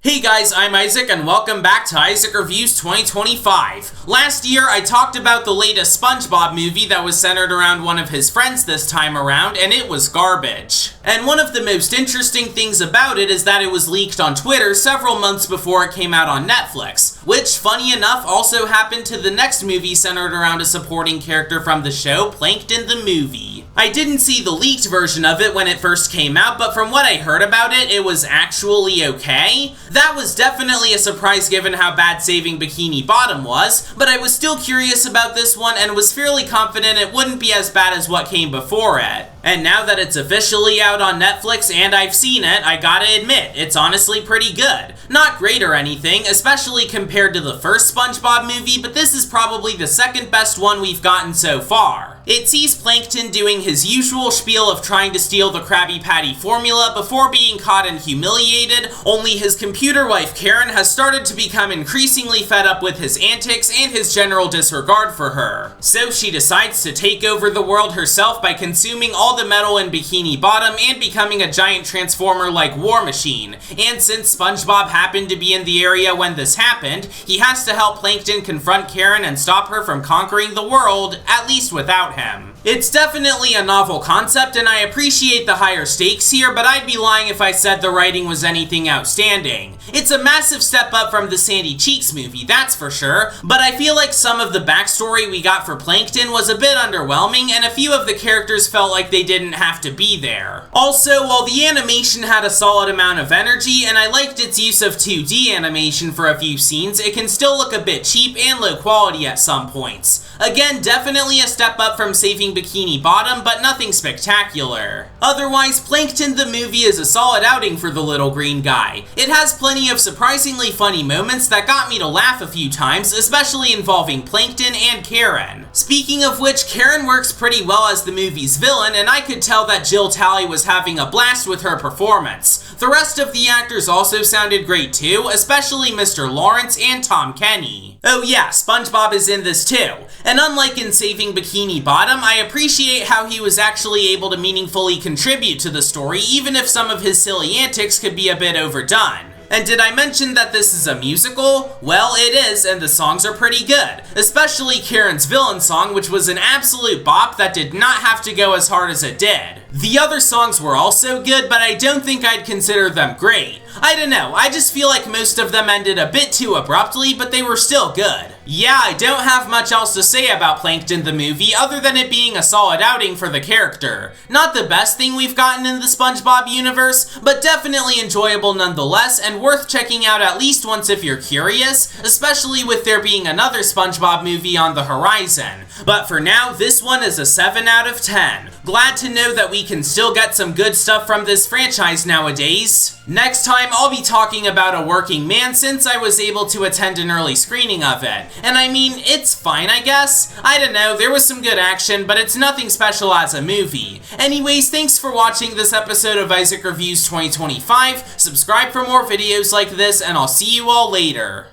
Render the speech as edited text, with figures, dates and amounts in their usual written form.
Hey guys, I'm Isaac and welcome back to Isaac Reviews 2025. Last year, I talked about the latest SpongeBob movie that was centered around one of his friends this time around, and it was garbage. And one of the most interesting things about it is that it was leaked on Twitter several months before it came out on Netflix, which, funny enough, also happened to the next movie centered around a supporting character from the show, Plankton the movie. I didn't see the leaked version of it when it first came out, but from what I heard about it, it was actually okay. That was definitely a surprise given how bad Saving Bikini Bottom was, but I was still curious about this one and was fairly confident it wouldn't be as bad as what came before it. And now that it's officially out on Netflix and I've seen it, I gotta admit, it's honestly pretty good. Not great or anything, especially compared to the first SpongeBob movie, but this is probably the second best one we've gotten so far. It sees Plankton doing his usual spiel of trying to steal the Krabby Patty formula before being caught and humiliated, only his computer wife Karen has started to become increasingly fed up with his antics and his general disregard for her. So she decides to take over the world herself by consuming all the metal in Bikini Bottom and becoming a giant transformer-like war machine. And since SpongeBob happened to be in the area when this happened, he has to help Plankton confront Karen and stop her from conquering the world, at least without him. It's definitely a novel concept, and I appreciate the higher stakes here, but I'd be lying if I said the writing was anything outstanding. It's a massive step up from the Sandy Cheeks movie, that's for sure, but I feel like some of the backstory we got for Plankton was a bit underwhelming, and a few of the characters felt like they didn't have to be there. Also, while the animation had a solid amount of energy, and I liked its use of 2D animation for a few scenes, it can still look a bit cheap and low quality at some points. Again, definitely a step up from Saving Bikini Bottom, but nothing spectacular. Otherwise, Plankton the movie is a solid outing for the little green guy. It has plenty of surprisingly funny moments that got me to laugh a few times, especially involving Plankton and Karen. Speaking of which, Karen works pretty well as the movie's villain, and I could tell that Jill Talley was having a blast with her performance. The rest of the actors also sounded great too, especially Mr. Lawrence and Tom Kenny. Oh yeah, SpongeBob is in this too. And unlike in Saving Bikini Bottom, I appreciate how he was actually able to meaningfully contribute to the story, even if some of his silly antics could be a bit overdone. And did I mention that this is a musical? Well, it is, and the songs are pretty good, especially Karen's villain song, which was an absolute bop that did not have to go as hard as it did. The other songs were also good, but I don't think I'd consider them great. I don't know, I just feel like most of them ended a bit too abruptly, but they were still good. Yeah, I don't have much else to say about Plankton the movie other than it being a solid outing for the character. Not the best thing we've gotten in the SpongeBob universe, but definitely enjoyable nonetheless and worth checking out at least once if you're curious, especially with there being another SpongeBob movie on the horizon. But for now, this one is a 7 out of 10. Glad to know that we can still get some good stuff from this franchise nowadays. Next time, I'll be talking about A Working Man since I was able to attend an early screening of it. And I mean, it's fine, I guess. I don't know, there was some good action, but it's nothing special as a movie. Anyways, thanks for watching this episode of Isaac Reviews 2025. Subscribe for more videos like this, and I'll see you all later.